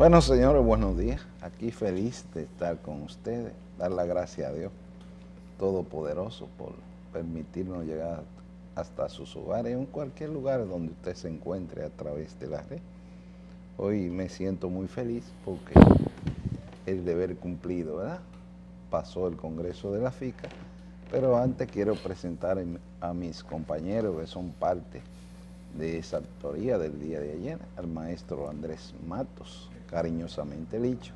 Bueno, señores, buenos días. Aquí feliz de estar con ustedes, dar la gracia a Dios Todopoderoso por permitirnos llegar hasta sus hogares, en cualquier lugar donde usted se encuentre a través de la red. Hoy me siento muy feliz porque el deber cumplido, ¿verdad? Pasó el Congreso de la FICA, pero antes quiero presentar a mis compañeros que son parte de esa autoría del día de ayer, al maestro Andrés Matos, cariñosamente Licho,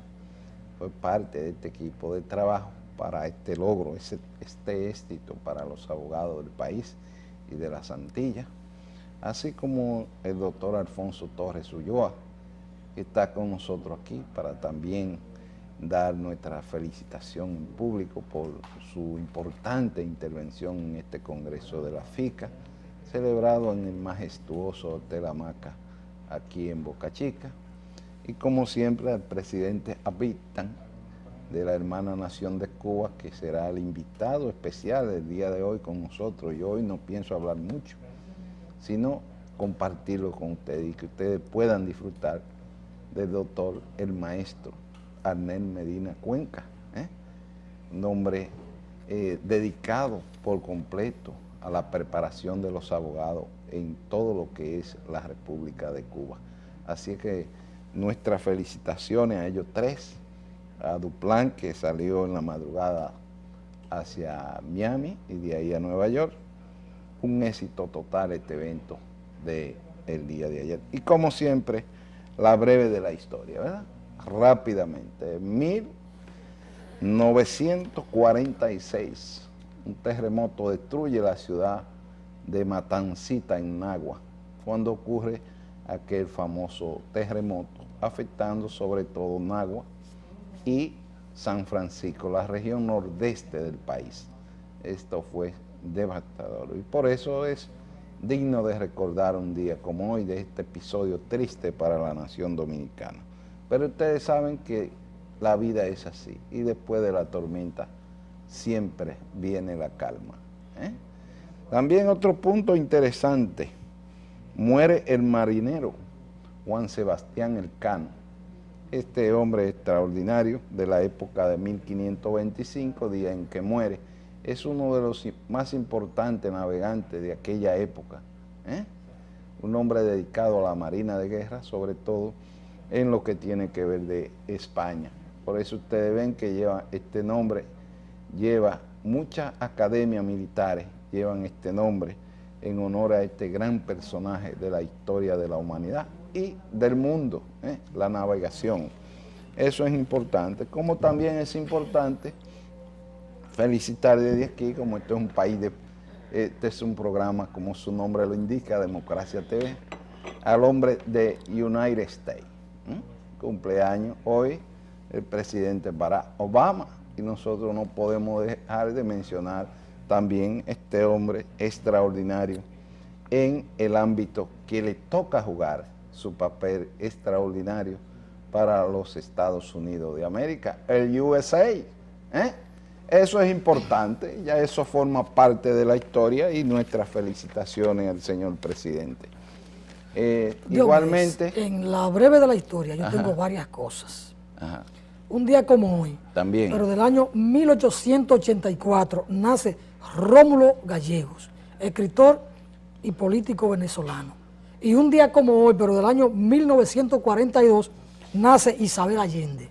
fue parte de este equipo de trabajo para este logro, este éxito para los abogados del país y de las Antillas, así como el doctor Alfonso Torres Ulloa, que está con nosotros aquí para también dar nuestra felicitación en público por su importante intervención en este Congreso de la FICA, celebrado en el majestuoso Hotel Hamaca, aquí en Boca Chica, y como siempre al presidente Abitán, de la hermana nación de Cuba, que será el invitado especial del día de hoy con nosotros. Yo hoy no pienso hablar mucho, sino compartirlo con ustedes y que ustedes puedan disfrutar del doctor, el maestro Arnel Medina Cuenca, un hombre dedicado por completo a la preparación de los abogados en todo lo que es la República de Cuba. Así que nuestras felicitaciones a ellos tres, a Duplan, que salió en la madrugada hacia Miami y de ahí a Nueva York. Un éxito total este evento del día de ayer. Y como siempre, la breve de la historia, ¿verdad? Rápidamente, 1946, un terremoto destruye la ciudad de Matancita en Nagua, cuando ocurre aquel famoso terremoto, afectando sobre todo Nagua y San Francisco, la región nordeste del país. Esto fue devastador y por eso es digno de recordar un día como hoy de este episodio triste para la nación dominicana. Pero ustedes saben que la vida es así y después de la tormenta siempre viene la calma. También otro punto interesante, muere el marinero Juan Sebastián Elcano. Este hombre extraordinario de la época de 1525, día en que muere, es uno de los más importantes navegantes de aquella época. Un hombre dedicado a la Marina de Guerra, sobre todo en lo que tiene que ver de España. Por eso ustedes ven que lleva este nombre, lleva muchas academias militares, llevan este nombre en honor a este gran personaje de la historia de la humanidad y del mundo, la navegación. Eso es importante, como también es importante felicitar desde aquí, como este es un país, este es un programa, como su nombre lo indica, Democracia TV, al hombre de United States. Cumpleaños hoy el presidente Barack Obama, y nosotros no podemos dejar de mencionar también este hombre extraordinario en el ámbito que le toca jugar su papel extraordinario para los Estados Unidos de América, el USA. Eso es importante, ya eso forma parte de la historia y nuestras felicitaciones al señor presidente. Igualmente... En la breve de la historia yo tengo varias cosas. Un día como hoy, también, pero del año 1884, nace Rómulo Gallegos, escritor y político venezolano. Y un día como hoy, pero del año 1942, nace Isabel Allende.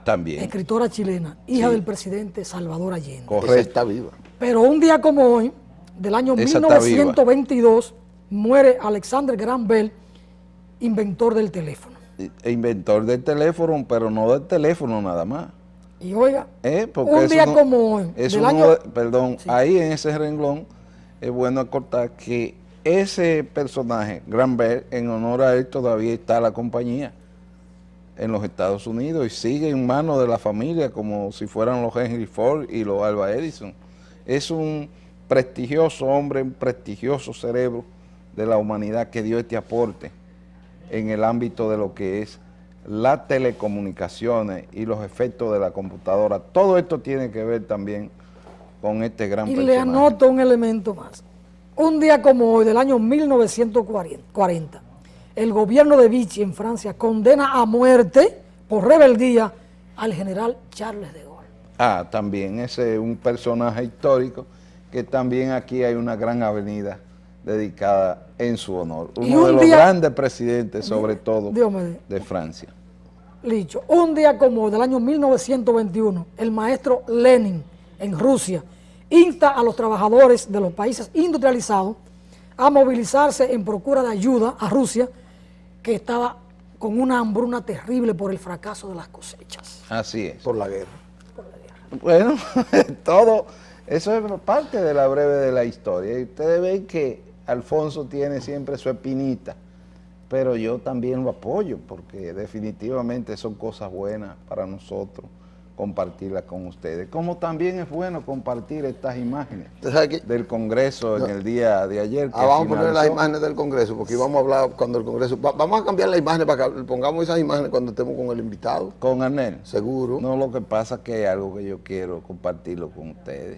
También. Escritora chilena, hija del presidente Salvador Allende. Correcto. Esa está viva. Pero un día como hoy, del año 1922, muere Alexander Graham Bell, inventor del teléfono. Inventor del teléfono, pero no del teléfono nada más. Y oiga, un día como hoy, del año... Perdón, sí. Ahí en ese renglón es bueno acortar que ese personaje, Graham Bell, en honor a él todavía está la compañía en los Estados Unidos y sigue en manos de la familia como si fueran los Henry Ford y los Alva Edison. Es un prestigioso hombre, un prestigioso cerebro de la humanidad que dio este aporte en el ámbito de lo que es las telecomunicaciones y los efectos de la computadora. Todo esto tiene que ver también con este gran personaje. Y le anoto un elemento más. Un día como hoy, del año 1940, el gobierno de Vichy en Francia condena a muerte por rebeldía al general Charles de Gaulle. Ah, también ese es un personaje histórico que también aquí hay una gran avenida dedicada en su honor. Uno de los grandes presidentes, sobre todo, de Francia. Licho, un día como hoy, del año 1921, el maestro Lenin en Rusia insta a los trabajadores de los países industrializados a movilizarse en procura de ayuda a Rusia, que estaba con una hambruna terrible por el fracaso de las cosechas. Así es. Por la guerra. Bueno, todo eso es parte de la breve de la historia. Y ustedes ven que Alfonso tiene siempre su espinita, pero yo también lo apoyo porque definitivamente son cosas buenas para nosotros compartirlas con ustedes. Como también es bueno compartir estas imágenes del Congreso en el día de ayer. Vamos a poner las imágenes del Congreso, porque vamos a hablar cuando el Congreso... Vamos a cambiar las imágenes para que pongamos esas imágenes cuando estemos con el invitado. ¿Con Arnel? Seguro. No, lo que pasa es que hay algo que yo quiero compartirlo con ustedes.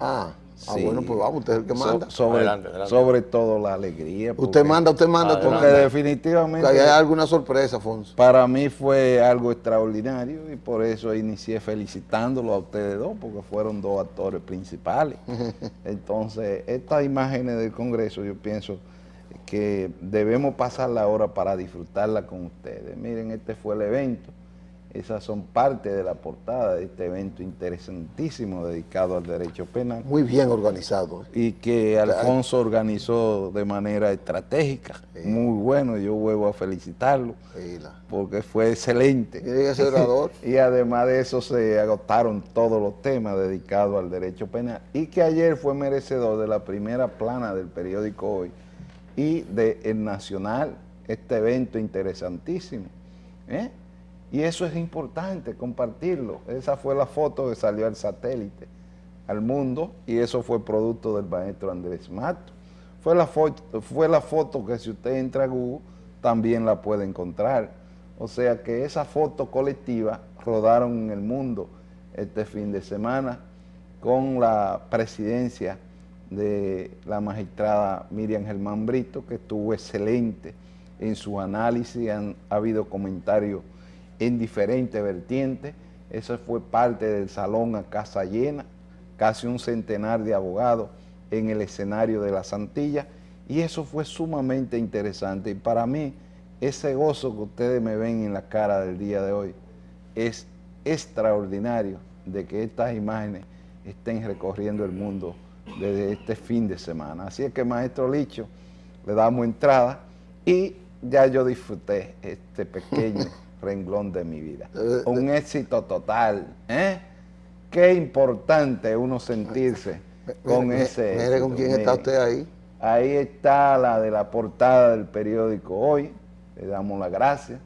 Sí. Bueno, pues vamos, usted es el que manda. Adelante. Sobre todo la alegría. Usted manda. Porque definitivamente... Hay alguna sorpresa, Afonso. Para mí fue algo extraordinario y por eso inicié felicitándolo a ustedes dos, porque fueron dos actores principales. Entonces, estas imágenes del Congreso yo pienso que debemos pasar la hora para disfrutarla con ustedes. Miren, este fue el evento. Esas son parte de la portada de este evento interesantísimo dedicado al derecho penal. Muy bien organizado. Y que Alfonso organizó de manera estratégica. Sí. Muy bueno, yo vuelvo a felicitarlo, porque fue excelente. Y además de eso se agotaron todos los temas dedicados al derecho penal. Y que ayer fue merecedor de la primera plana del periódico Hoy y de El Nacional, este evento interesantísimo. Y eso es importante, compartirlo. Esa fue la foto que salió al satélite, al mundo, y eso fue producto del maestro Andrés Matos. Fue la foto que si usted entra a Google, también la puede encontrar. O sea que esa foto colectiva rodaron en el mundo este fin de semana con la presidencia de la magistrada Miriam Germán Brito, que estuvo excelente en su análisis. Ha habido comentarios en diferentes vertientes. Eso fue parte del salón a casa llena, casi un centenar de abogados en el escenario de las Antillas, y eso fue sumamente interesante. Y para mí, ese gozo que ustedes me ven en la cara del día de hoy es extraordinario, de que estas imágenes estén recorriendo el mundo desde este fin de semana. Así es que, maestro Licho, le damos entrada y ya yo disfruté este pequeño renglón de mi vida. Un éxito total. Qué importante uno sentirse con ese éxito. Mire con quién está usted ahí. Ahí está la de la portada del periódico Hoy. Le damos las gracias,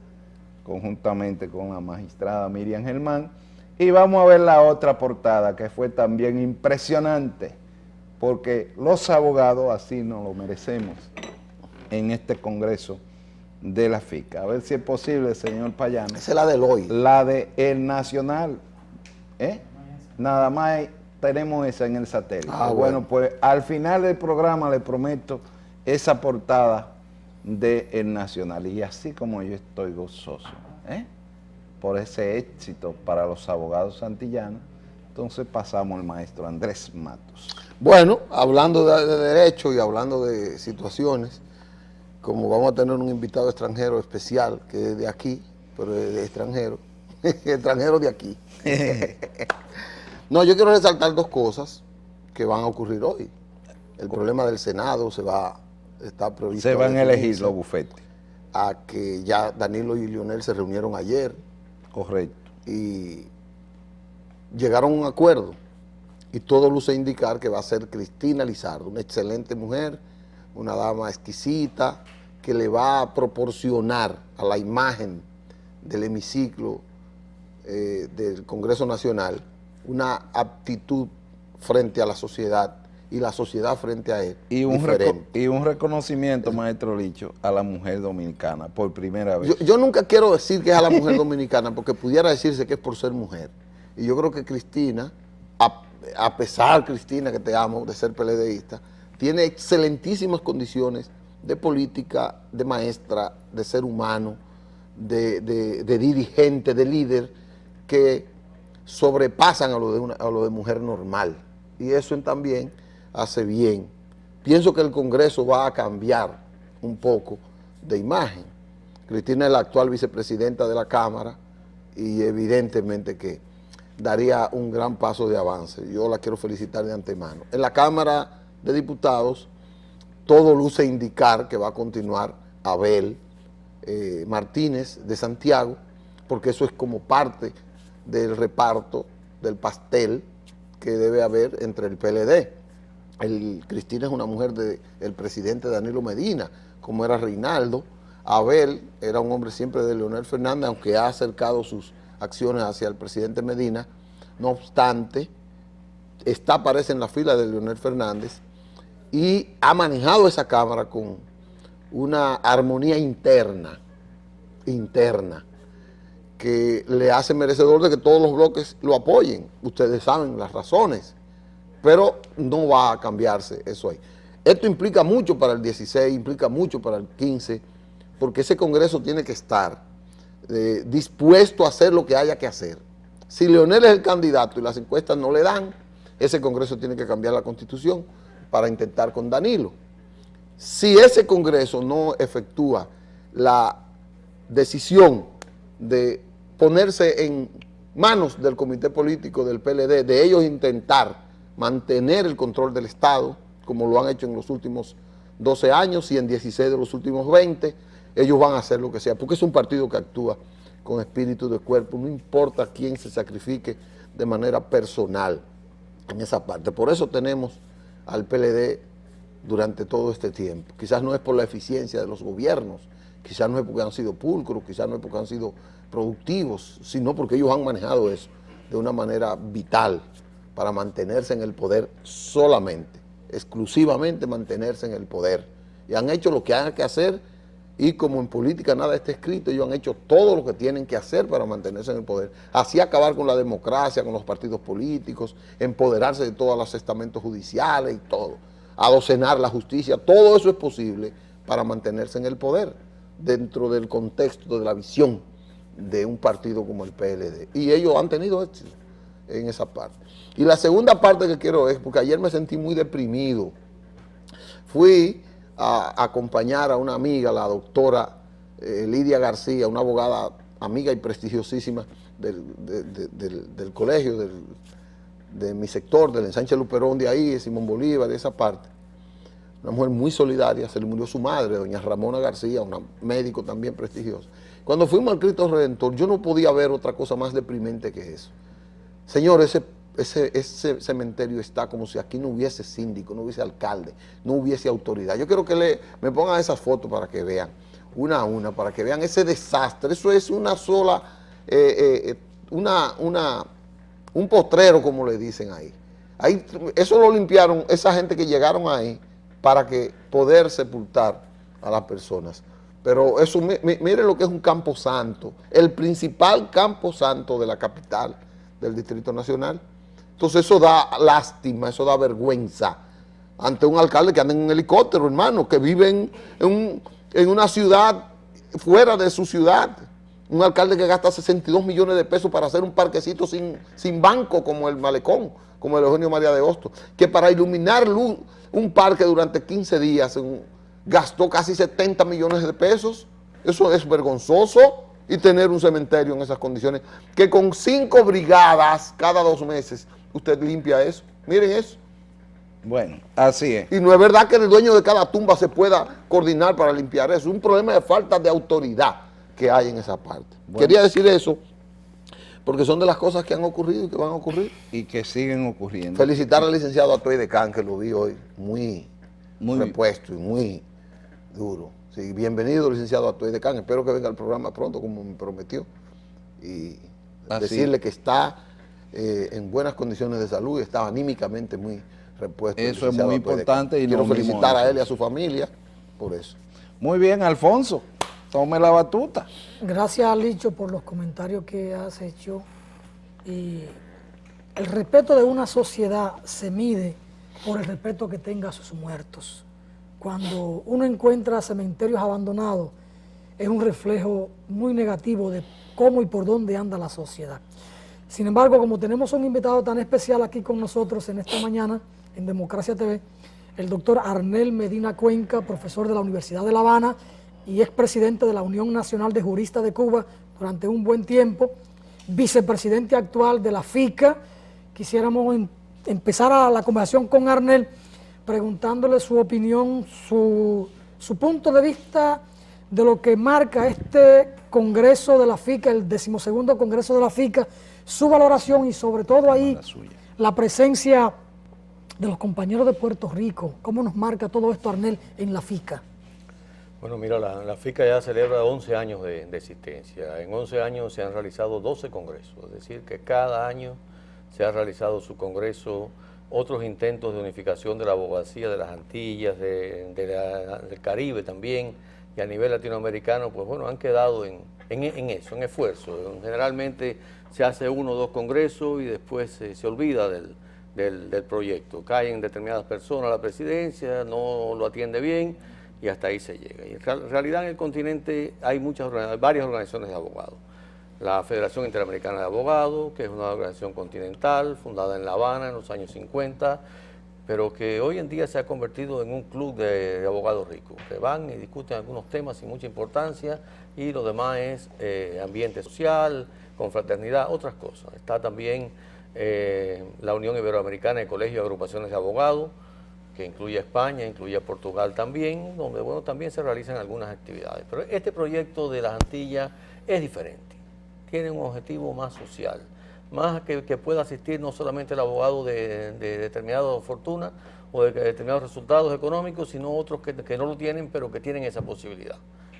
conjuntamente con la magistrada Miriam Germán. Y vamos a ver la otra portada, que fue también impresionante, porque los abogados así nos lo merecemos en este Congreso de la FICA. A ver si es posible, señor Payano. Esa es la del Hoy. La de El Nacional. Nada más tenemos esa en el satélite. Bueno, pues al final del programa le prometo esa portada de El Nacional. Y así como yo estoy gozoso por ese éxito para los abogados santillanos, entonces pasamos al maestro Andrés Matos. Bueno, hablando de derecho y hablando de situaciones, como vamos a tener un invitado extranjero especial, que es de aquí, pero es de extranjero, extranjero de aquí. No, yo quiero resaltar dos cosas que van a ocurrir hoy. El problema del Senado está previsto. Se van a elegir los bufetes. A que ya Danilo y Leonel se reunieron ayer. Correcto. Y llegaron a un acuerdo. Y todo luce indicar que va a ser Cristina Lizardo, una excelente mujer, una dama exquisita, que le va a proporcionar a la imagen del hemiciclo del Congreso Nacional una aptitud frente a la sociedad y la sociedad frente a él. Y un reconocimiento, maestro Licho, a la mujer dominicana por primera vez. Yo nunca quiero decir que es a la mujer dominicana, porque pudiera decirse que es por ser mujer. Y yo creo que Cristina, a pesar, Cristina, que te amo, de ser PLDista, tiene excelentísimas condiciones de política, de maestra, de ser humano, de dirigente, de líder, que sobrepasan a lo de mujer normal. Y eso también hace bien. Pienso que el Congreso va a cambiar un poco de imagen. Cristina es la actual vicepresidenta de la Cámara y evidentemente que daría un gran paso de avance. Yo la quiero felicitar de antemano. En la Cámara de Diputados, todo luce indicar que va a continuar Abel Martínez de Santiago, porque eso es como parte del reparto del pastel que debe haber entre el PLD. Cristina es una mujer del presidente Danilo Medina, como era Reinaldo. Abel era un hombre siempre de Leonel Fernández, aunque ha acercado sus acciones hacia el presidente Medina. No obstante, aparece en la fila de Leonel Fernández y ha manejado esa Cámara con una armonía interna, que le hace merecedor de que todos los bloques lo apoyen. Ustedes saben las razones, pero no va a cambiarse eso ahí. Esto implica mucho para el 16, implica mucho para el 15, porque ese Congreso tiene que estar dispuesto a hacer lo que haya que hacer. Si Leonel es el candidato y las encuestas no le dan, ese Congreso tiene que cambiar la Constitución para intentar con Danilo. Si ese Congreso no efectúa la decisión de ponerse en manos del comité político del PLD, de ellos intentar mantener el control del Estado, como lo han hecho en los últimos 12 años y en 16 de los últimos 20, ellos van a hacer lo que sea, porque es un partido que actúa con espíritu de cuerpo, no importa quién se sacrifique de manera personal en esa parte. Por eso tenemos al PLD durante todo este tiempo. Quizás no es por la eficiencia de los gobiernos, quizás no es porque han sido pulcros, quizás no es porque han sido productivos, sino porque ellos han manejado eso de una manera vital para mantenerse en el poder solamente, exclusivamente mantenerse en el poder. Y han hecho lo que hayan que hacer, y como en política nada está escrito, ellos han hecho todo lo que tienen que hacer para mantenerse en el poder. Así acabar con la democracia, con los partidos políticos, empoderarse de todos los estamentos judiciales y todo, adocenar la justicia, todo eso es posible para mantenerse en el poder, dentro del contexto de la visión de un partido como el PLD. Y ellos han tenido éxito en esa parte. Y la segunda parte que quiero es, porque ayer me sentí muy deprimido, fui a acompañar a una amiga, la doctora Lidia García, una abogada amiga y prestigiosísima del colegio, de mi sector, del ensanche Luperón de ahí, de Simón Bolívar, de esa parte. Una mujer muy solidaria, se le murió su madre, doña Ramona García, una médico también prestigiosa. Cuando fuimos al Cristo Redentor, yo no podía ver otra cosa más deprimente que eso. Señor, ese cementerio está como si aquí no hubiese síndico, no hubiese alcalde, no hubiese autoridad. Yo quiero que me pongan esas fotos para que vean, una a una, para que vean ese desastre. Eso es una sola, un potrero, como le dicen ahí. Eso lo limpiaron esa gente que llegaron ahí para poder sepultar a las personas. Pero eso, miren lo que es un campo santo, el principal campo santo de la capital del Distrito Nacional. Entonces eso da lástima, eso da vergüenza ante un alcalde que anda en un helicóptero, hermano, que vive en una ciudad fuera de su ciudad. Un alcalde que gasta 62 millones de pesos para hacer un parquecito sin banco como el Malecón, como el Eugenio María de Hostos, que para iluminar un parque durante 15 días gastó casi 70 millones de pesos. Eso es vergonzoso. Y tener un cementerio en esas condiciones, que con 5 brigadas cada 2 meses usted limpia eso. Miren eso. Bueno, así es. Y no es verdad que el dueño de cada tumba se pueda coordinar para limpiar eso. Es un problema de falta de autoridad que hay en esa parte. Bueno, quería decir eso porque son de las cosas que han ocurrido y que van a ocurrir. Y que siguen ocurriendo. Felicitar al licenciado Atuey de Can, que lo vi hoy muy repuesto y muy duro. Sí, bienvenido, licenciado Atuey de Can. Espero que venga al programa pronto, como me prometió. Y decirle que está en buenas condiciones de salud y está anímicamente muy repuesto. Eso es muy importante. Y quiero felicitar a él y a su familia por eso. Muy bien, Alfonso. Tome la batuta. Gracias, Licho, por los comentarios que has hecho. Y el respeto de una sociedad se mide por el respeto que tenga a sus muertos. cuando uno encuentra cementerios abandonados, es un reflejo muy negativo de cómo y por dónde anda la sociedad. Sin embargo, como tenemos un invitado tan especial aquí con nosotros en esta mañana, en Democracia TV, el doctor Arnel Medina Cuenca, profesor de la Universidad de La Habana y expresidente de la Unión Nacional de Juristas de Cuba durante un buen tiempo, vicepresidente actual de la FICA. Quisiéramos empezar a la conversación con Arnel preguntándole su opinión, su punto de vista de lo que marca este Congreso de la FICA, el 12º Congreso de la FICA, su valoración y sobre todo ahí la presencia de los compañeros de Puerto Rico. ¿Cómo nos marca todo esto, Arnel, en la FICA? Bueno, mira, la FICA ya celebra 11 años de existencia. En 11 años se han realizado 12 congresos, es decir, que cada año se ha realizado su congreso, otros intentos de unificación de la abogacía de las Antillas, del Caribe también, y a nivel latinoamericano, pues bueno, han quedado en eso, en esfuerzo. Generalmente se hace 1 o 2 congresos y después se olvida del proyecto. Caen determinadas personas a la presidencia, no lo atiende bien y hasta ahí se llega. Y en realidad en el continente hay varias organizaciones de abogados. La Federación Interamericana de Abogados, que es una organización continental, fundada en La Habana en los años 50, pero que hoy en día se ha convertido en un club de abogados ricos, que van y discuten algunos temas sin mucha importancia y lo demás es ambiente social, confraternidad, otras cosas. Está también la Unión Iberoamericana de Colegios y Agrupaciones de Abogados, que incluye a España, incluye a Portugal también, donde bueno, también se realizan algunas actividades. Pero este proyecto de las Antillas es diferente, tiene un objetivo más social, más que pueda asistir no solamente el abogado de determinada fortuna o de determinados resultados económicos, sino otros que no lo tienen, pero que tienen esa posibilidad,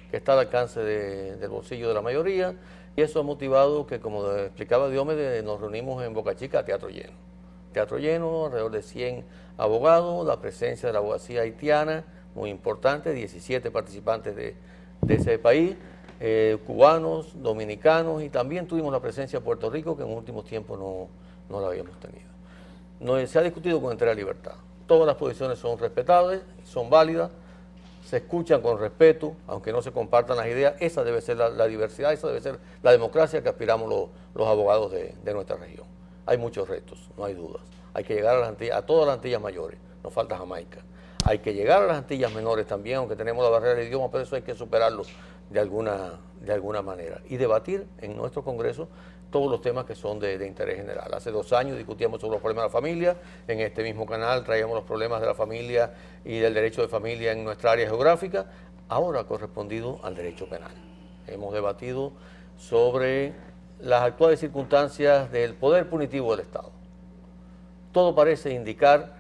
que está al alcance del bolsillo de la mayoría, y eso ha motivado que, como explicaba Diomedes, nos reunimos en Boca Chica a teatro lleno. Teatro lleno, alrededor de 100 abogados, la presencia de la abogacía haitiana, muy importante, 17 participantes de ese país, cubanos, dominicanos, y también tuvimos la presencia de Puerto Rico, que en últimos tiempos no la habíamos tenido. Se ha discutido con entera libertad. Todas las posiciones son respetables, son válidas, se escuchan con respeto, aunque no se compartan las ideas. Esa debe ser la diversidad, esa debe ser la democracia que aspiramos los abogados de nuestra región. Hay muchos retos, no hay dudas. Hay que llegar a todas las Antillas mayores, nos falta Jamaica. Hay que llegar a las Antillas menores también, aunque tenemos la barrera del idioma, pero eso hay que superarlo de alguna manera. Y debatir en nuestro Congreso todos los temas que son de interés general. Hace 2 años discutíamos sobre los problemas de la familia, en este mismo canal traíamos los problemas de la familia y del derecho de familia en nuestra área geográfica, ahora ha correspondido al derecho penal. Hemos debatido sobre las actuales circunstancias del poder punitivo del Estado. Todo parece indicar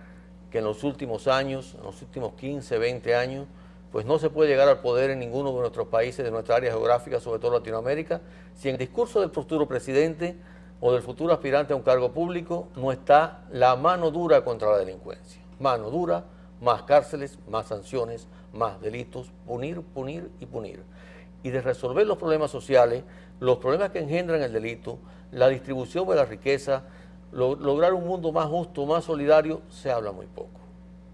que en los últimos años, en los últimos 15, 20 años, pues no se puede llegar al poder en ninguno de nuestros países, de nuestra área geográfica, sobre todo Latinoamérica, si en el discurso del futuro presidente o del futuro aspirante a un cargo público no está la mano dura contra la delincuencia. Mano dura, más cárceles, más sanciones, más delitos, punir, punir y punir. Y de resolver los problemas sociales, los problemas que engendran el delito, la distribución de la riqueza, lograr un mundo más justo, más solidario, se habla muy poco.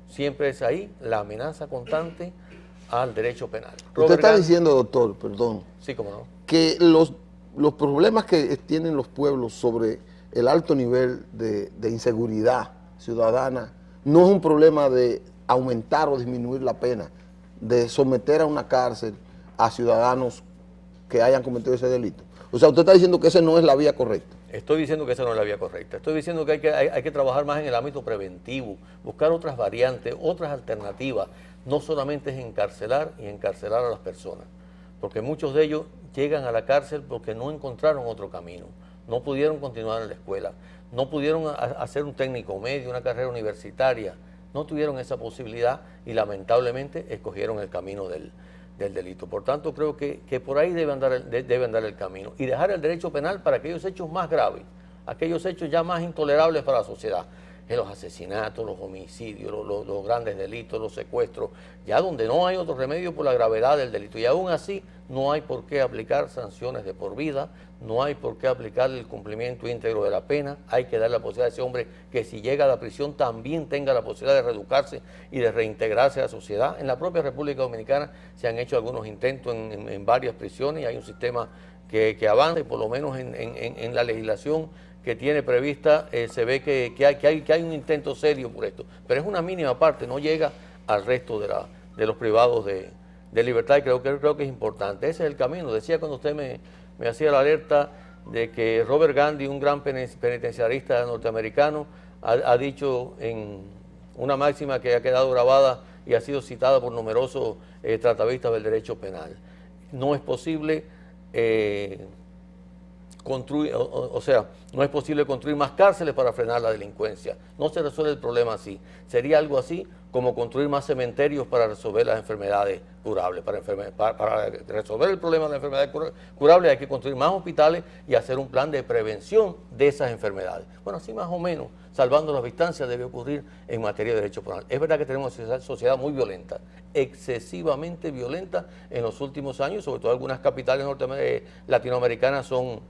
Siempre es ahí la amenaza constante al derecho penal. Usted está diciendo, doctor, perdón, sí, cómo no, que los problemas que tienen los pueblos sobre el alto nivel de inseguridad ciudadana no es un problema de aumentar o disminuir la pena, de someter a una cárcel a ciudadanos que hayan cometido ese delito. O sea, usted está diciendo que esa no es la vía correcta. Estoy diciendo que esa no es la vía correcta. Estoy diciendo que hay que trabajar más en el ámbito preventivo, buscar otras variantes, otras alternativas. No solamente es encarcelar y encarcelar a las personas, porque muchos de ellos llegan a la cárcel porque no encontraron otro camino, no pudieron continuar en la escuela, no pudieron hacer un técnico medio, una carrera universitaria, no tuvieron esa posibilidad y lamentablemente escogieron el camino del delito. Por tanto, creo que por ahí debe andar el camino y dejar el derecho penal para aquellos hechos más graves, aquellos hechos ya más intolerables para la sociedad. en los asesinatos, los homicidios, los grandes delitos, los secuestros, ya donde no hay otro remedio por la gravedad del delito. Y aún así no hay por qué aplicar sanciones de por vida, no hay por qué aplicar el cumplimiento íntegro de la pena. Hay que dar la posibilidad a ese hombre que si llega a la prisión también tenga la posibilidad de reeducarse y de reintegrarse a la sociedad. En la propia República Dominicana se han hecho algunos intentos en varias prisiones y hay un sistema que avanza, y por lo menos en la legislación que tiene prevista se ve que hay un intento serio por esto, pero es una mínima parte, no llega al resto de los privados de libertad, y creo que es importante. Ese es el camino. Decía cuando usted me hacía la alerta de que Robert Gandhi, un gran penitenciarista norteamericano, ha dicho en una máxima que ha quedado grabada y ha sido citada por numerosos tratavistas del derecho penal: no es posible construir, no es posible construir más cárceles para frenar la delincuencia. No se resuelve el problema así. Sería algo así como construir más cementerios para resolver las enfermedades curables. Para resolver el problema de las enfermedades curables hay que construir más hospitales y hacer un plan de prevención de esas enfermedades. Bueno, así más o menos, salvando las distancias, debe ocurrir en materia de derecho penal. Es verdad que tenemos una sociedad muy violenta, excesivamente violenta en los últimos años, sobre todo algunas capitales latinoamericanas son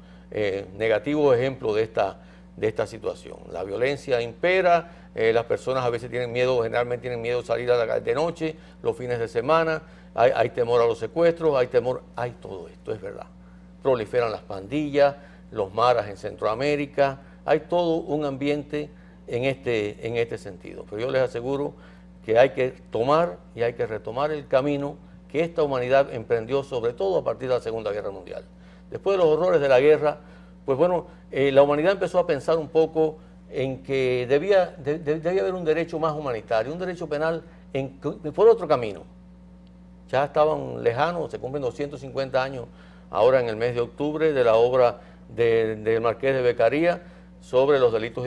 negativos ejemplos de esta situación. La violencia impera, las personas a veces tienen miedo, generalmente tienen miedo de salir de noche, los fines de semana, hay temor a los secuestros, hay todo esto, es verdad. Proliferan las pandillas, los maras en Centroamérica, hay todo un ambiente en este sentido. Pero yo les aseguro que hay que tomar y hay que retomar el camino que esta humanidad emprendió, sobre todo a partir de la Segunda Guerra Mundial. Después de los horrores de la guerra, pues bueno, la humanidad empezó a pensar un poco en que debía haber un derecho más humanitario, un derecho penal por otro camino. Ya estaban lejanos, se cumplen 250 años ahora en el mes de octubre de la obra del Marqués de Beccaria sobre los delitos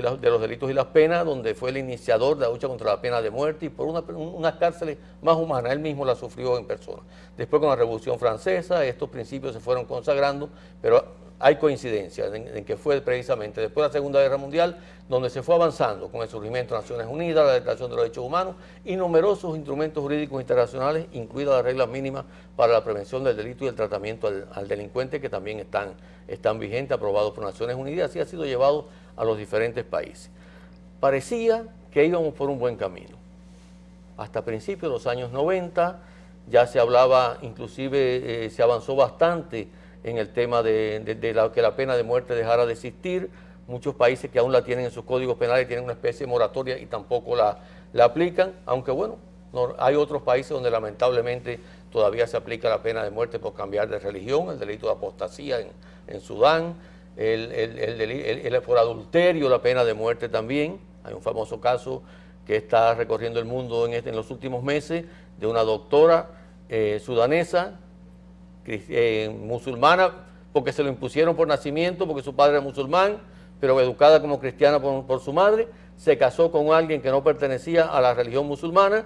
y las penas, donde fue el iniciador de la lucha contra la pena de muerte y por unas cárceles más humanas. Él mismo la sufrió en persona. Después, con la Revolución Francesa, estos principios se fueron consagrando, pero hay coincidencia en que fue precisamente después de la Segunda Guerra Mundial donde se fue avanzando con el surgimiento de Naciones Unidas, la Declaración de los Derechos Humanos y numerosos instrumentos jurídicos internacionales, incluidas las reglas mínimas para la prevención del delito y el tratamiento al delincuente, que también están vigentes, aprobados por Naciones Unidas, y ha sido llevado a los diferentes países. Parecía que íbamos por un buen camino. Hasta principios de los años 90 ya se hablaba, inclusive se avanzó bastante en el tema de que la pena de muerte dejara de existir. Muchos países que aún la tienen en sus códigos penales tienen una especie de moratoria y tampoco la aplican, aunque bueno, hay otros países donde lamentablemente todavía se aplica la pena de muerte por cambiar de religión, el delito de apostasía en Sudán, por adulterio la pena de muerte también. Hay un famoso caso que está recorriendo el mundo en los últimos meses de una doctora sudanesa, musulmana, porque se lo impusieron por nacimiento, porque su padre era musulmán, pero educada como cristiana por su madre, se casó con alguien que no pertenecía a la religión musulmana,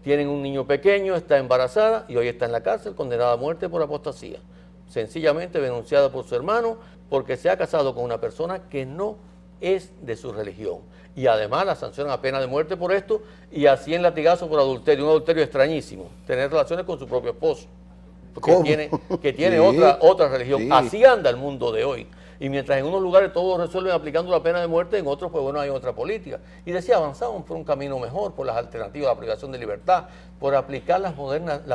tienen un niño pequeño, está embarazada y hoy está en la cárcel condenada a muerte por apostasía, sencillamente denunciada por su hermano porque se ha casado con una persona que no es de su religión. Y además la sancionan a pena de muerte por esto y a 100 latigazos por adulterio, un adulterio extrañísimo, tener relaciones con su propio esposo, que tiene otra religión. Sí. Así anda el mundo de hoy. Y mientras en unos lugares todos resuelven aplicando la pena de muerte, en otros pues bueno hay otra política. Y decía, avanzamos por un camino mejor, por las alternativas a la privación de libertad, por aplicar las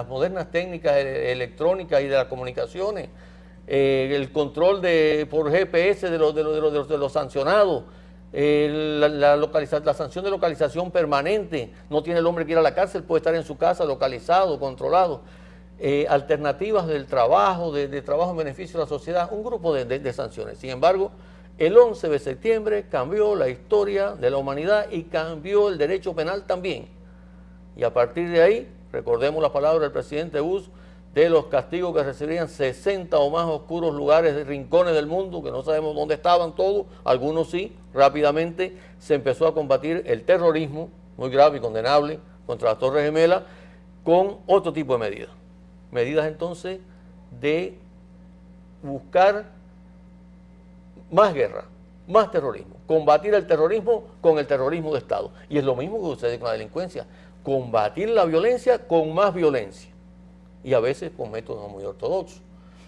modernas técnicas electrónicas y de las comunicaciones, el control por GPS de los sancionados, la sanción de localización permanente. No tiene el hombre que ir a la cárcel, puede estar en su casa localizado, controlado. Alternativas del trabajo, de trabajo en beneficio de la sociedad, un grupo de sanciones. Sin embargo, el 11 de septiembre cambió la historia de la humanidad y cambió el derecho penal también. Y a partir de ahí, recordemos las palabras del presidente Bush, de los castigos que recibirían 60 o más oscuros lugares de rincones del mundo, que no sabemos dónde estaban todos, algunos sí. Rápidamente se empezó a combatir el terrorismo, muy grave y condenable, contra las Torres Gemelas, con otro tipo de medidas. Medidas entonces de buscar más guerra, más terrorismo. Combatir el terrorismo con el terrorismo de Estado. Y es lo mismo que sucede con la delincuencia. Combatir la violencia con más violencia. Y a veces con métodos muy ortodoxos.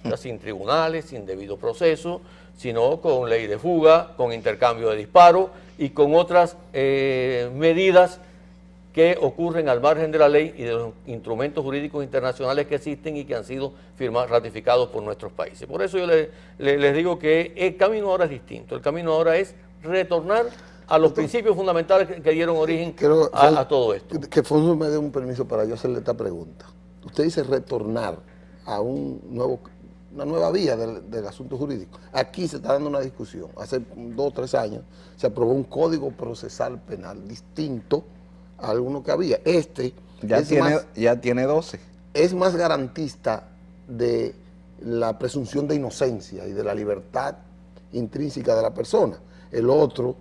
O sea, sin tribunales, sin debido proceso, sino con ley de fuga, con intercambio de disparos y con otras medidas que ocurren al margen de la ley y de los instrumentos jurídicos internacionales que existen y que han sido ratificados por nuestros países. Por eso yo les digo que el camino ahora es distinto. El camino ahora es retornar a los principios fundamentales que dieron origen a todo esto. Que Fonso me dé un permiso para yo hacerle esta pregunta. Usted dice retornar a una nueva vía del asunto jurídico. Aquí se está dando una discusión. Hace 2 o 3 años se aprobó un código procesal penal distinto a alguno que había. Ya tiene 12. Es más garantista de la presunción de inocencia y de la libertad intrínseca de la persona. El otro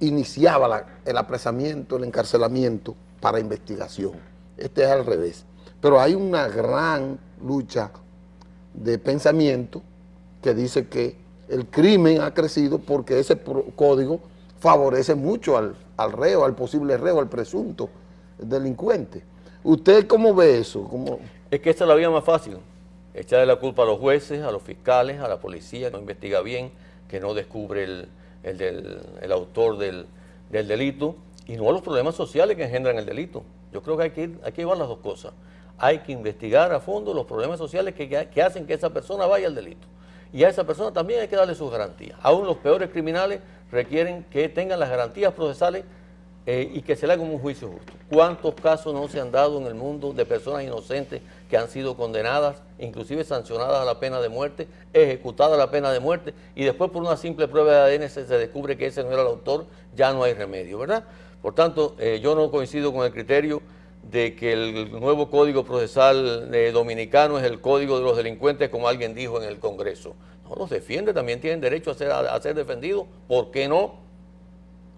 iniciaba el apresamiento, el encarcelamiento para investigación. Este es al revés. Pero hay una gran lucha de pensamiento que dice que el crimen ha crecido porque ese código favorece mucho al reo, al posible reo, al presunto delincuente. ¿Usted cómo ve eso? Es que esta es la vía más fácil. Echarle la culpa a los jueces, a los fiscales, a la policía, que no investiga bien, que no descubre el autor del delito, y no a los problemas sociales que engendran el delito. Yo creo que hay que llevar las dos cosas. Hay que investigar a fondo los problemas sociales que hacen que esa persona vaya al delito. Y a esa persona también hay que darle sus garantías. Aún los peores criminales requieren que tengan las garantías procesales y que se le haga un juicio justo. ¿Cuántos casos no se han dado en el mundo de personas inocentes que han sido condenadas, inclusive sancionadas a la pena de muerte, ejecutada la pena de muerte, y después por una simple prueba de ADN se descubre que ese no era el autor? Ya no hay remedio, ¿verdad? Por tanto, yo no coincido con el criterio de que el nuevo Código Procesal dominicano es el código de los delincuentes, como alguien dijo en el Congreso. No, los defiende, también tienen derecho a ser defendidos. ¿Por qué no?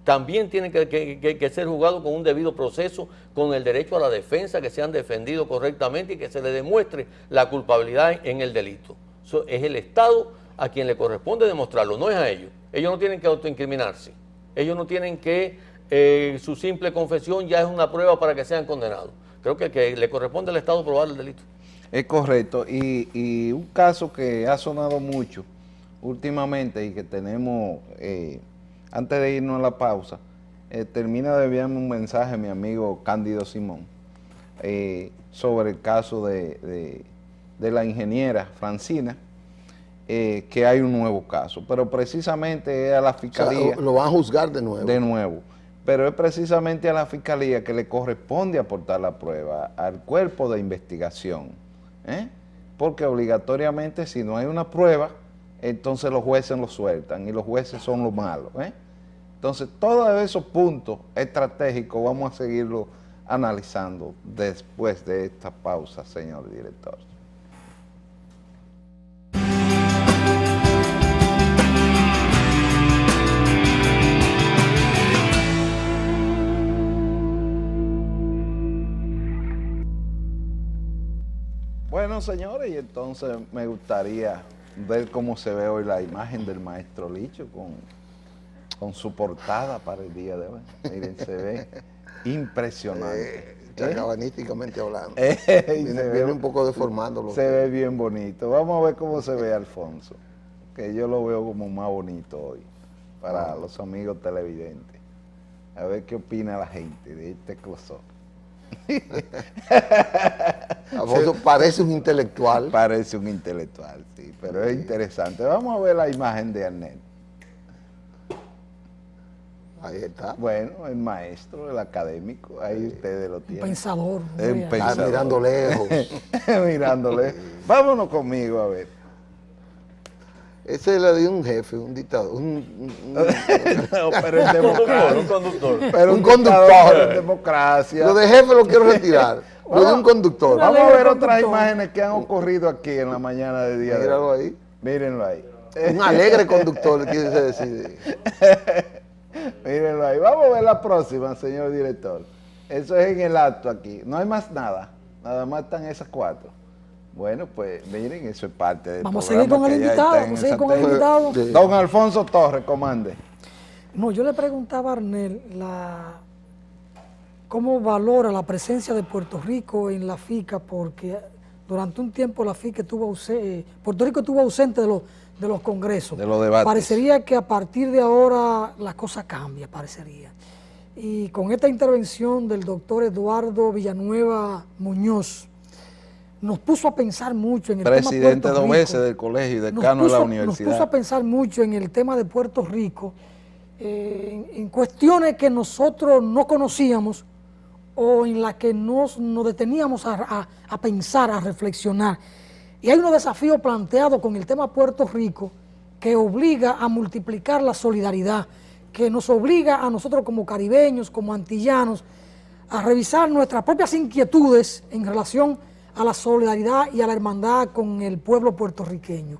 También tienen que ser juzgados con un debido proceso, con el derecho a la defensa, que sean defendidos correctamente y que se les demuestre la culpabilidad en el delito. Es el Estado a quien le corresponde demostrarlo, no es a ellos. Ellos no tienen que autoincriminarse. Ellos no tienen que su simple confesión ya es una prueba para que sean condenados. Creo que le corresponde al Estado probar el delito. Es correcto. Y un caso que ha sonado mucho últimamente y que tenemos, antes de irnos a la pausa, termina de enviarme un mensaje a mi amigo Cándido Simón sobre el caso de la ingeniera Francina, que hay un nuevo caso, pero precisamente es a la Fiscalía. O sea, lo van a juzgar de nuevo. De nuevo. Pero es precisamente a la Fiscalía que le corresponde aportar la prueba al cuerpo de investigación. Porque obligatoriamente, si no hay una prueba, entonces los jueces lo sueltan y los jueces son los malos. Entonces, todos esos puntos estratégicos vamos a seguirlo analizando después de esta pausa, señor director. Bueno, señores, y entonces me gustaría ver cómo se ve hoy la imagen del maestro Licho con su portada para el día de hoy. Miren, se ve impresionante. Chacabanísticamente hablando. Viene un poco deformando. Se ve bien bonito. Vamos a ver cómo se ve Alfonso, que yo lo veo como más bonito hoy, para los amigos televidentes. A ver qué opina la gente de este close-up. Alfonso parece un intelectual. Parece un intelectual, sí, pero es interesante. Vamos a ver la imagen de Arnel. Ahí está. Bueno, el maestro, el académico, ahí ustedes lo tienen. Un pensador. Un pensador. Mirando lejos. Mirándole. Vámonos conmigo a ver. Ese es la de un jefe, un dictador. No, pero es democracia. Un conductor. Pero Un conductor. Es democracia. Lo de jefe lo quiero retirar. Lo de un conductor. Vamos a ver otras imágenes que han ocurrido aquí en la mañana de día. Míralo ahí. Mírenlo ahí. Un alegre conductor, quiere decir. Mírenlo ahí. Vamos a ver la próxima, señor director. Eso es en el acto aquí. No hay más nada. Nada más están esas 4. Bueno, pues miren, eso es parte del Vamos a seguir programa con el que ya invitado, está en vamos a seguir esa con el tele. invitado. Sí. Don Alfonso Torres, comande. No, yo le preguntaba a Arnel cómo valora la presencia de Puerto Rico en la FICA, porque durante un tiempo la FICA Puerto Rico estuvo ausente de los congresos. De los debates. Parecería que a partir de ahora la cosa cambia, parecería. Y con esta intervención del doctor Eduardo Villanueva Muñoz, nos puso a pensar mucho en el tema Presidente Puerto dos veces veces del colegio y decano de la Nos universidad. puso a pensar mucho en el tema de Puerto Rico, en cuestiones que nosotros no conocíamos o en las que nos deteníamos a pensar, a reflexionar. Y hay unos desafíos planteados con el tema Puerto Rico que obliga a multiplicar la solidaridad, que nos obliga a nosotros como caribeños, como antillanos, a revisar nuestras propias inquietudes en relación a la solidaridad y a la hermandad con el pueblo puertorriqueño.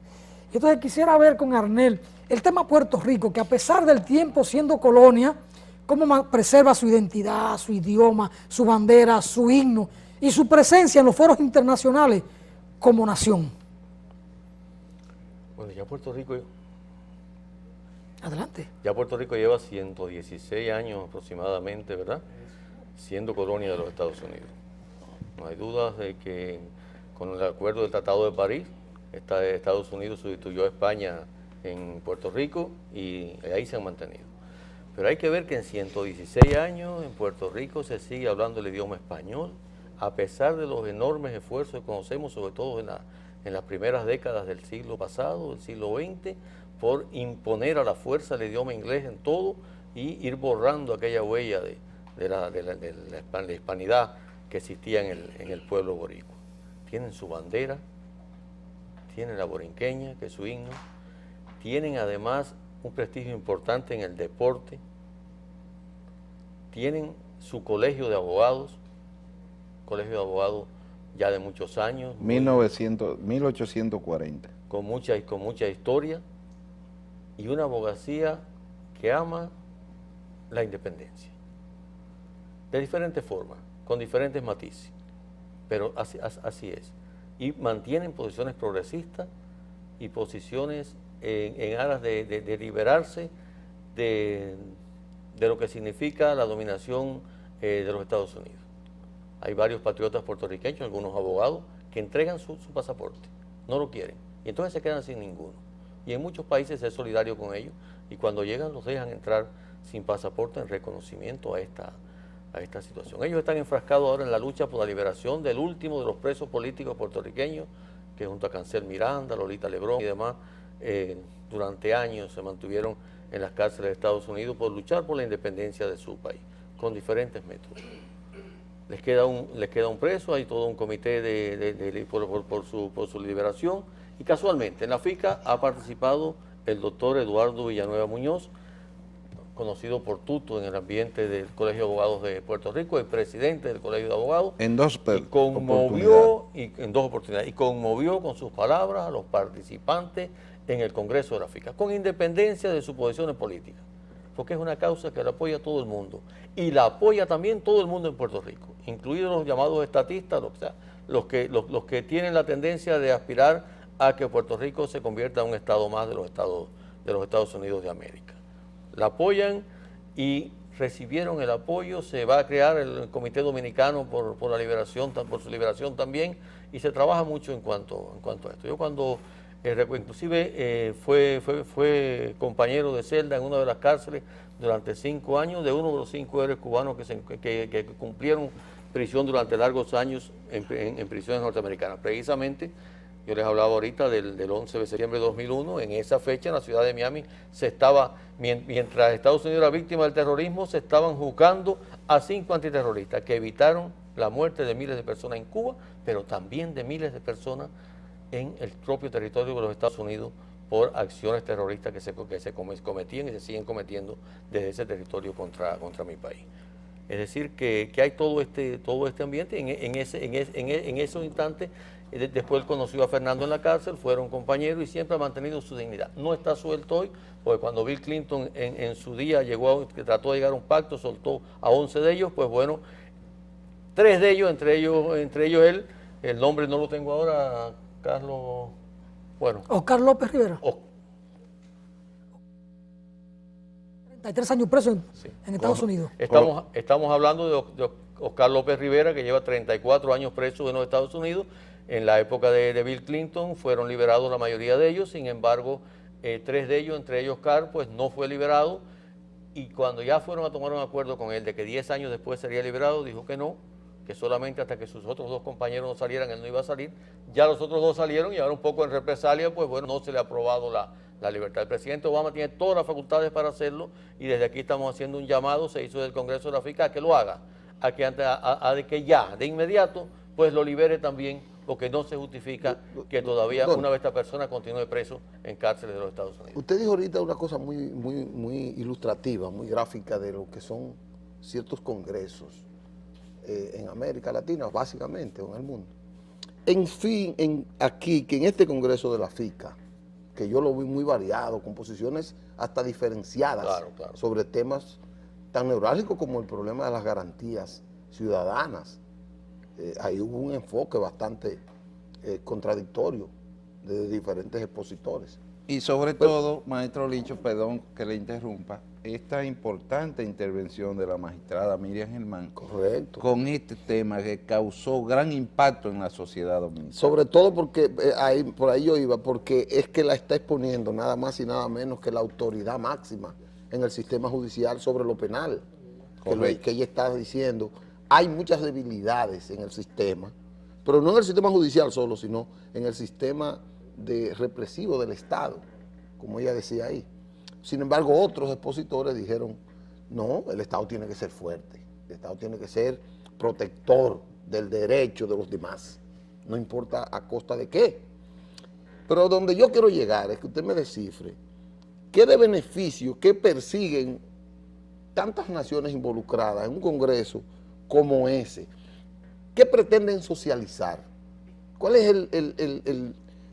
Y entonces quisiera ver con Arnel el tema Puerto Rico, que a pesar del tiempo siendo colonia, cómo preserva su identidad, su idioma, su bandera, su himno y su presencia en los foros internacionales como nación. Bueno, ya Puerto Rico Adelante. lleva 116 años aproximadamente, ¿verdad? Siendo colonia de los Estados Unidos. No hay dudas de que con el acuerdo del Tratado de París, Estados Unidos sustituyó a España en Puerto Rico y ahí se han mantenido. Pero hay que ver que en 116 años en Puerto Rico se sigue hablando el idioma español, a pesar de los enormes esfuerzos que conocemos, sobre todo en las primeras décadas del siglo pasado, del siglo XX, por imponer a la fuerza el idioma inglés en todo y ir borrando aquella huella de la hispanidad que existía en el pueblo boricua. Tienen su bandera, tienen la borinqueña, que es su himno, tienen además un prestigio importante en el deporte, tienen su colegio de abogados ya de muchos años, 1840. con mucha historia, y una abogacía que ama la independencia, de diferentes formas, con diferentes matices, pero así es. Y mantienen posiciones progresistas y posiciones en aras de liberarse de lo que significa la dominación de los Estados Unidos. Hay varios patriotas puertorriqueños, algunos abogados, que entregan su pasaporte, no lo quieren, y entonces se quedan sin ninguno. Y en muchos países es solidario con ellos, y cuando llegan los dejan entrar sin pasaporte en reconocimiento a esta situación. Ellos están enfrascados ahora en la lucha por la liberación del último de los presos políticos puertorriqueños, que junto a Cancel Miranda, Lolita Lebrón y demás, durante años se mantuvieron en las cárceles de Estados Unidos por luchar por la independencia de su país, con diferentes métodos. Les queda un preso, hay todo un comité por su liberación, y casualmente en la FICA ha participado el doctor Eduardo Villanueva Muñoz, conocido por tuto en el ambiente del Colegio de Abogados de Puerto Rico, el presidente del Colegio de Abogados, En dos oportunidades, y conmovió con sus palabras a los participantes en el Congreso de la FICA, con independencia de sus posiciones políticas, porque es una causa que la apoya todo el mundo, y la apoya también todo el mundo en Puerto Rico, incluidos los llamados estatistas, los que tienen la tendencia de aspirar a que Puerto Rico se convierta en un estado más de los Estados Unidos de América. La apoyan y recibieron el apoyo. Se va a crear el Comité Dominicano por su liberación también, y se trabaja mucho en cuanto a esto. Yo cuando inclusive fue compañero de celda en una de las cárceles durante 5 años de uno de los 5 héroes cubanos que cumplieron prisión durante largos años en prisiones norteamericanas. Precisamente, yo les hablaba ahorita del 11 de septiembre de 2001, en esa fecha en la ciudad de Miami mientras Estados Unidos era víctima del terrorismo, se estaban juzgando a 5 antiterroristas que evitaron la muerte de miles de personas en Cuba, pero también de miles de personas en el propio territorio de los Estados Unidos por acciones terroristas que se cometían y se siguen cometiendo desde ese territorio contra mi país. Es decir, que hay todo este ambiente. En esos instantes, después él conoció a Fernando en la cárcel, fueron compañeros y siempre ha mantenido su dignidad. No está suelto hoy, porque cuando Bill Clinton en su día trató de llegar a un pacto, soltó a 11 de ellos, pues bueno, 3 de ellos, entre ellos él, El nombre no lo tengo ahora, Carlos. Bueno, Oscar López Rivera, Os- 33 años preso en Estados Unidos. Estamos hablando de Oscar López Rivera, que lleva 34 años preso en los Estados Unidos. En la época de Bill Clinton fueron liberados la mayoría de ellos, sin embargo, 3 de ellos, entre ellos Oscar, pues no fue liberado. Y cuando ya fueron a tomar un acuerdo con él de que 10 años después sería liberado, dijo que no, que solamente hasta que sus otros 2 compañeros no salieran, él no iba a salir. Ya los otros 2 salieron y ahora un poco en represalia, pues bueno, no se le ha aprobado la libertad. El presidente Obama tiene todas las facultades para hacerlo y desde aquí estamos haciendo un llamado, se hizo del Congreso de la FICA, a que lo haga, de que ya, de inmediato, pues lo libere también, porque no se justifica que todavía una vez esta persona continúe preso en cárceles de los Estados Unidos. Usted dijo ahorita una cosa muy ilustrativa, muy gráfica de lo que son ciertos congresos en América Latina, básicamente, o en el mundo. En fin, aquí, que en este congreso de la FICA, que yo lo vi muy variado, con posiciones hasta diferenciadas Claro. sobre temas tan neurálgicos como el problema de las garantías ciudadanas. Ahí hubo un enfoque bastante contradictorio de diferentes expositores. Y sobre todo, maestro Licho, perdón que le interrumpa, esta importante intervención de la magistrada Miriam Germán Correcto. con este tema que causó gran impacto en la sociedad dominicana. Sobre todo porque, por ahí yo iba, porque es que la está exponiendo nada más y nada menos que la autoridad máxima en el sistema judicial sobre lo penal. Que ella está diciendo, hay muchas debilidades en el sistema, pero no en el sistema judicial solo, sino en el sistema represivo del Estado, como ella decía ahí. Sin embargo, otros expositores dijeron, no, el Estado tiene que ser fuerte, el Estado tiene que ser protector del derecho de los demás, no importa a costa de qué. Pero donde yo quiero llegar es que usted me descifre qué de beneficio, qué persiguen tantas naciones involucradas en un congreso como ese. ¿Qué pretenden socializar? ¿Cuál es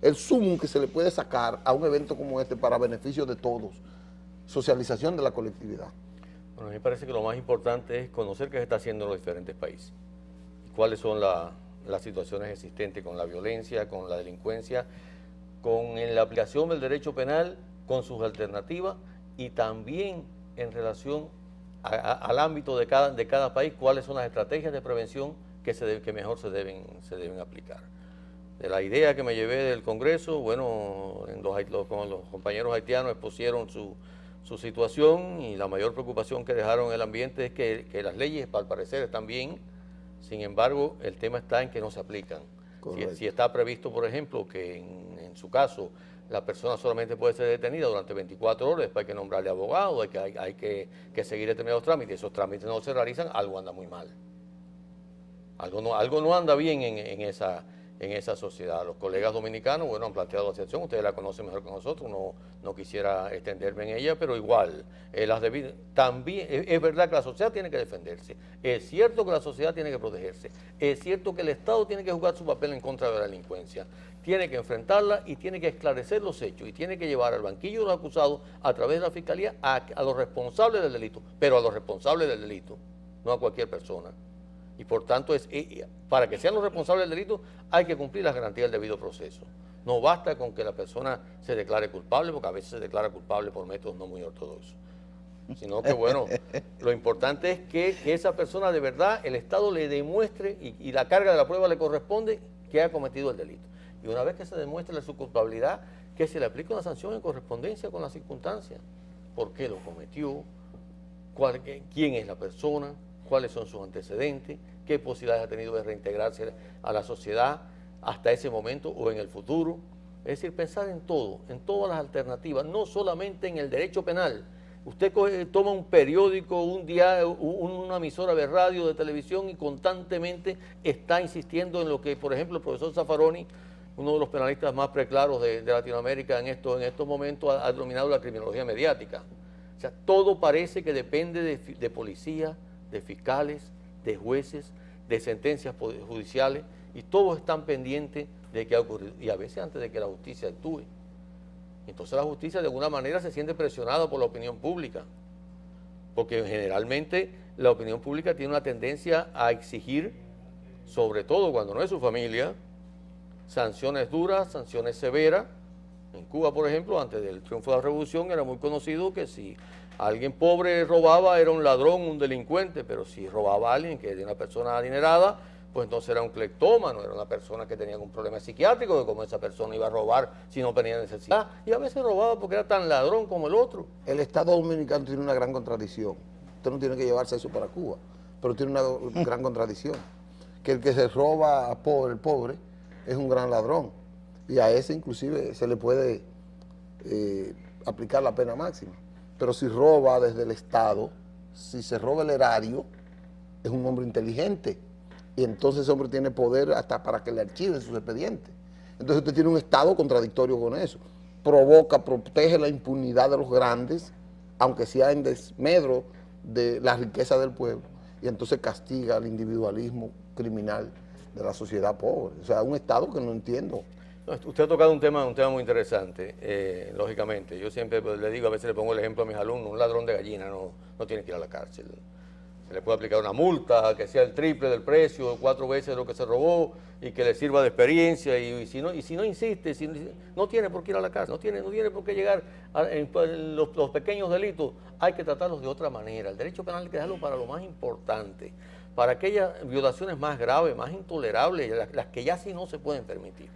el sumum que se le puede sacar a un evento como este para beneficio de todos? Socialización de la colectividad. Bueno, a mí me parece que lo más importante es conocer qué se está haciendo en los diferentes países. Cuáles son las situaciones existentes con la violencia, con la delincuencia, con la aplicación del derecho penal, con sus alternativas y también en relación al ámbito de cada país, cuáles son las estrategias de prevención que mejor se deben aplicar. De la idea que me llevé del Congreso, bueno, con los compañeros haitianos expusieron su situación y la mayor preocupación que dejaron en el ambiente es que las leyes, al parecer, están bien, sin embargo, el tema está en que no se aplican. Si está previsto, por ejemplo, que en su caso la persona solamente puede ser detenida durante 24 horas, después hay que nombrarle abogado, hay que seguir determinados trámites, esos trámites no se realizan, algo anda muy mal. Algo no anda bien en esa sociedad. Los colegas dominicanos, bueno, han planteado la situación, ustedes la conocen mejor que nosotros, no quisiera extenderme en ella, pero igual, también es verdad que la sociedad tiene que defenderse, es cierto que la sociedad tiene que protegerse, es cierto que el Estado tiene que jugar su papel en contra de la delincuencia, tiene que enfrentarla y tiene que esclarecer los hechos y tiene que llevar al banquillo de los acusados a través de la Fiscalía a los responsables del delito, pero a los responsables del delito, no a cualquier persona. Y por tanto, para que sean los responsables del delito, hay que cumplir las garantías del debido proceso. No basta con que la persona se declare culpable, porque a veces se declara culpable por métodos no muy ortodoxos. Sino que, bueno, lo importante es que esa persona de verdad, el Estado le demuestre, y la carga de la prueba le corresponde, que ha cometido el delito. Y una vez que se demuestre su culpabilidad, que se le aplique una sanción en correspondencia con las circunstancias. ¿Por qué lo cometió? ¿Quién es la persona? ¿Cuáles son sus antecedentes? ¿Qué posibilidades ha tenido de reintegrarse a la sociedad hasta ese momento o en el futuro? Es decir, pensar en todo, en todas las alternativas, no solamente en el derecho penal. Usted toma un periódico, un diario, una emisora de radio, de televisión y constantemente está insistiendo en lo que, por ejemplo, el profesor Zaffaroni, uno de los penalistas más preclaros de Latinoamérica en estos momentos, ha denominado la criminología mediática. O sea, todo parece que depende de policía, de fiscales, de jueces, de sentencias judiciales, y todos están pendientes de qué ha ocurrido, y a veces antes de que la justicia actúe. Entonces la justicia de alguna manera se siente presionada por la opinión pública, porque generalmente la opinión pública tiene una tendencia a exigir sobre todo cuando no es su familia, sanciones duras, sanciones severas. En Cuba, por ejemplo, antes del triunfo de la revolución era muy conocido que si alguien pobre robaba era un ladrón, un delincuente, pero si robaba a alguien que era una persona adinerada, pues entonces era un cleptómano, era una persona que tenía algún problema psiquiátrico, de cómo esa persona iba a robar si no tenía necesidad. Y a veces robaba porque era tan ladrón como el otro. El Estado Dominicano tiene una gran contradicción. Usted no tiene que llevarse eso para Cuba, pero tiene una gran contradicción. Que el que se roba a pobre, el pobre, es un gran ladrón. Y a ese inclusive se le puede aplicar la pena máxima. Pero si roba desde el Estado, si se roba el erario, es un hombre inteligente. Y entonces ese hombre tiene poder hasta para que le archiven sus expedientes. Entonces usted tiene un Estado contradictorio con eso. Protege la impunidad de los grandes, aunque sea en desmedro de la riqueza del pueblo, y entonces castiga el individualismo criminal de la sociedad pobre. O sea, un Estado que no entiendo. No, usted ha tocado un tema muy interesante, lógicamente. Yo siempre le digo, a veces le pongo el ejemplo a mis alumnos, un ladrón de gallina no tiene que ir a la cárcel. Se le puede aplicar una multa que sea el triple del precio, 4 veces lo que se robó y que le sirva de experiencia. Y si no insiste, no tiene por qué ir a la cárcel, no tiene por qué llegar a los pequeños delitos. Hay que tratarlos de otra manera. El derecho penal hay que dejarlo para lo más importante, para aquellas violaciones más graves, más intolerables, las que ya sí no se pueden permitir.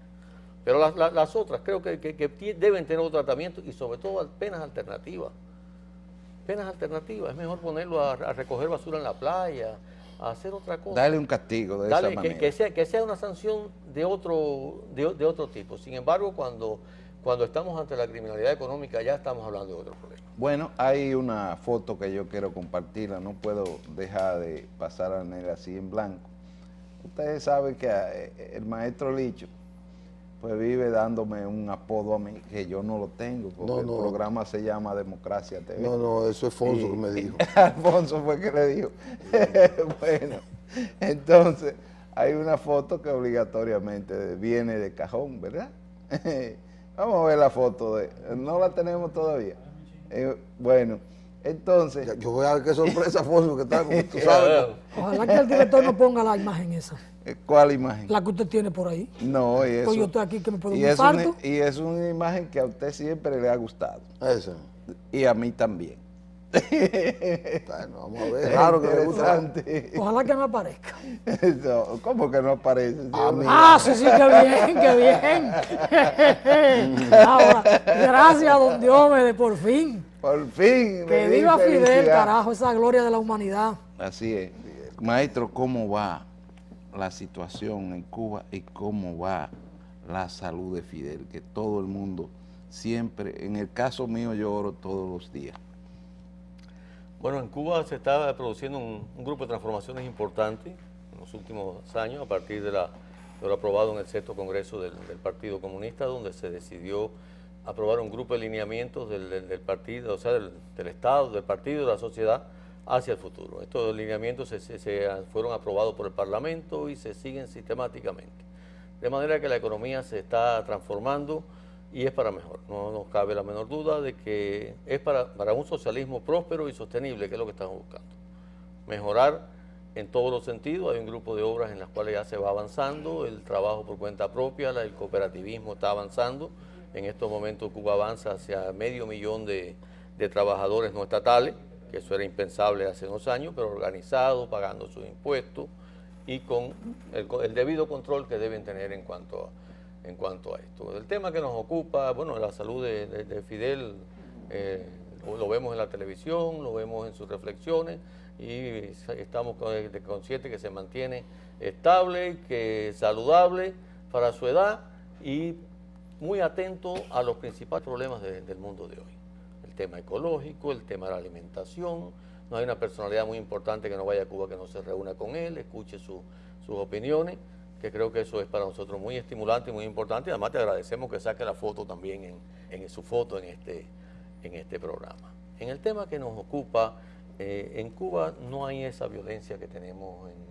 Pero las otras creo que deben tener otro tratamiento y sobre todo penas alternativas. Penas alternativas, es mejor ponerlo a recoger basura en la playa, a hacer otra cosa. Darle un castigo de esa manera. Que sea una sanción de otro tipo. Sin embargo, cuando estamos ante la criminalidad económica ya estamos hablando de otro problema. Bueno, hay una foto que yo quiero compartirla, no puedo dejar de pasar a Nela así en blanco. Ustedes saben que el maestro Licho pues vive dándome un apodo a mí que yo no lo tengo, porque el programa se llama Democracia TV. No, eso es Fonso que me dijo. Alfonso fue que le dijo. Bueno, entonces hay una foto que obligatoriamente viene de cajón, ¿verdad? Vamos a ver la foto, no la tenemos todavía. Bueno, entonces... Yo voy a ver qué sorpresa, Fonso, que está, como tú sabes. Ojalá que el director no ponga la imagen esa. ¿Cuál imagen? La que usted tiene por ahí. No, y eso... Pues yo estoy aquí que me puedo un y infarto. y es una imagen que a usted siempre le ha gustado. Eso. Y a mí también. Bueno, vamos a ver. Claro que le gusta. Ojalá que no aparezca. Eso, ¿cómo que no aparece? Sí, qué bien. Ahora, gracias, don Diomedes, por fin. Por fin. Que viva Fidel, carajo, esa gloria de la humanidad. Así es. Maestro, ¿cómo va la situación en Cuba y cómo va la salud de Fidel? Que todo el mundo siempre, en el caso mío yo oro todos los días. Bueno, en Cuba se está produciendo un grupo de transformaciones importantes en los últimos años a partir de lo aprobado en el 6º Congreso del Partido Comunista, donde se decidió aprobar un grupo de lineamientos del partido, o sea, del Estado, del partido, de la sociedad, hacia el futuro. Estos lineamientos se fueron aprobados por el Parlamento y se siguen sistemáticamente. De manera que la economía se está transformando y es para mejor. No nos cabe la menor duda de que es para un socialismo próspero y sostenible, que es lo que estamos buscando. Mejorar en todos los sentidos. Hay un grupo de obras en las cuales ya se va avanzando, el trabajo por cuenta propia, el cooperativismo está avanzando. En estos momentos Cuba avanza hacia 500.000 de trabajadores no estatales, que eso era impensable hace unos años, pero organizados, pagando sus impuestos y con el debido control que deben tener en cuanto a esto. El tema que nos ocupa, bueno, la salud de Fidel, lo vemos en la televisión, lo vemos en sus reflexiones y estamos conscientes que se mantiene estable, que es saludable para su edad y muy atento a los principales problemas del mundo de hoy. El tema ecológico, el tema de la alimentación. No hay una personalidad muy importante que no vaya a Cuba que no se reúna con él, escuche sus opiniones, que creo que eso es para nosotros muy estimulante y muy importante. Y además te agradecemos que saque la foto también en su foto en este programa. En el tema que nos ocupa, en Cuba no hay esa violencia que tenemos en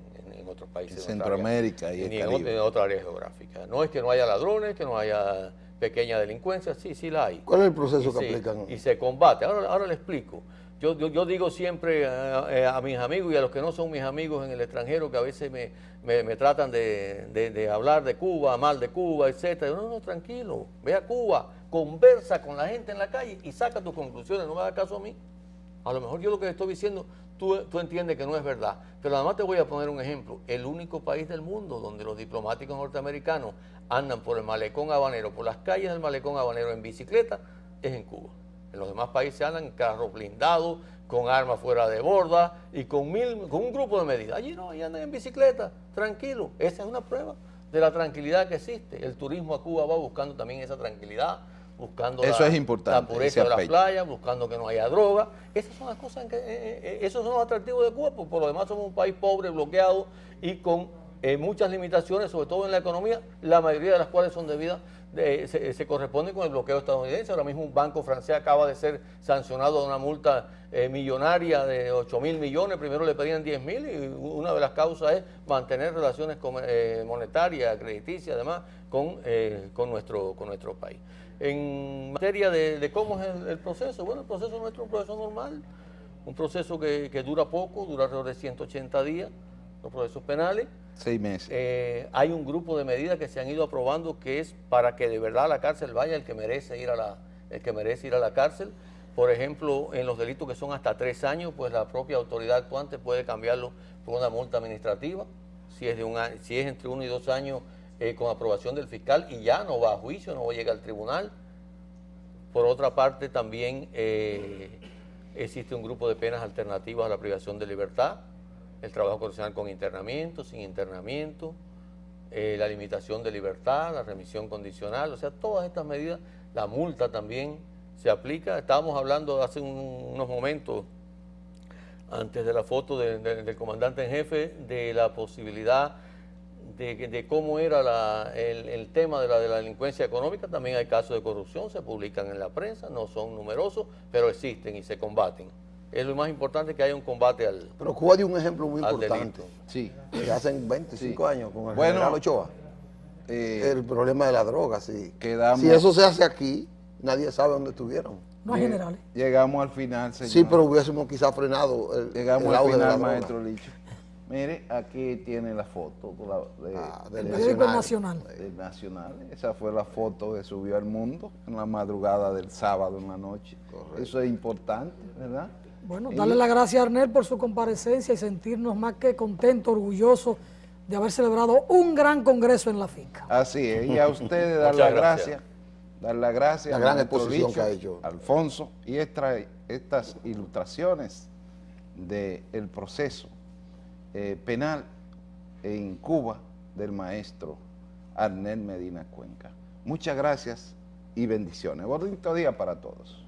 otros países. En Centroamérica y el Caribe. En otra área geográfica. No es que no haya ladrones, que no haya pequeña delincuencia, sí la hay. ¿Cuál es el proceso que aplican? Y se combate. Ahora le explico. Yo digo siempre a mis amigos y a los que no son mis amigos en el extranjero, que a veces me tratan de hablar de Cuba, mal de Cuba, etcétera. No, tranquilo, ve a Cuba, conversa con la gente en la calle y saca tus conclusiones, no me hagas caso a mí. A lo mejor yo lo que estoy diciendo, tú entiendes que no es verdad. Pero además te voy a poner un ejemplo. El único país del mundo donde los diplomáticos norteamericanos andan por el malecón habanero, por las calles del malecón habanero en bicicleta, es en Cuba. En los demás países andan en carros blindados, con armas fuera de borda y con un grupo de medidas. Allí no, allí andan en bicicleta, tranquilo. Esa es una prueba de la tranquilidad que existe. El turismo a Cuba va buscando también esa tranquilidad, buscando Eso es importante, la pureza de las playas, buscando que no haya droga. Esas son las cosas esos son los atractivos de Cuba, porque por lo demás somos un país pobre, bloqueado y con muchas limitaciones, sobre todo en la economía, la mayoría de las cuales son debidas, se corresponden con el bloqueo estadounidense. Ahora mismo un banco francés acaba de ser sancionado de una multa millonaria de 8.000 millones, primero le pedían 10.000 y una de las causas es mantener relaciones monetarias, crediticias, además, con nuestro país. En materia de cómo es el proceso, bueno, el proceso nuestro es un proceso normal, un proceso que dura poco, dura alrededor de 180 días, los procesos penales. 6 meses. Hay un grupo de medidas que se han ido aprobando que es para que de verdad a la cárcel vaya el que merece ir a la cárcel. Por ejemplo, en los delitos que son hasta 3 años, pues la propia autoridad actuante puede cambiarlo por una multa administrativa, si es entre 1 y 2 años con aprobación del fiscal y ya no va a juicio, no llega al tribunal. Por otra parte, también existe un grupo de penas alternativas a la privación de libertad, el trabajo correccional con internamiento, sin internamiento, la limitación de libertad, la remisión condicional, o sea, todas estas medidas, la multa también se aplica. Estábamos hablando hace unos momentos, antes de la foto del comandante en jefe, de la posibilidad de cómo era el tema de la delincuencia económica. También hay casos de corrupción, se publican en la prensa, no son numerosos, pero existen y se combaten. Es lo más importante, que haya un combate al Pero Cuba dio un ejemplo muy al importante. delito. Sí. Que hace 25 años con el Bueno, general Ochoa. El problema de la droga, sí. quedamos- Si eso se hace aquí, nadie sabe dónde estuvieron. No hay generales. Llegamos al final, señor. Sí, pero hubiésemos quizás frenado el Llegamos al auge de la final, droga. maestro Licho. Mire, aquí tiene la foto Del Periódico Nacional. Nacional. del Nacional. Esa fue la foto que subió al mundo en la madrugada del sábado en la noche. Correcto. Eso es importante, ¿verdad? Bueno, Y- darle las gracias a Arnel por su comparecencia y sentirnos más que contentos, orgullosos de haber celebrado un gran congreso en la finca. Así es, y a ustedes dar Muchas las gracias. gracias, dar las gracias La al gran maestro exposición Licho, que ha hecho. Alfonso, y estas ilustraciones del proceso penal en Cuba del maestro Arnel Medina Cuenca. Muchas gracias y bendiciones. Bonito día para todos.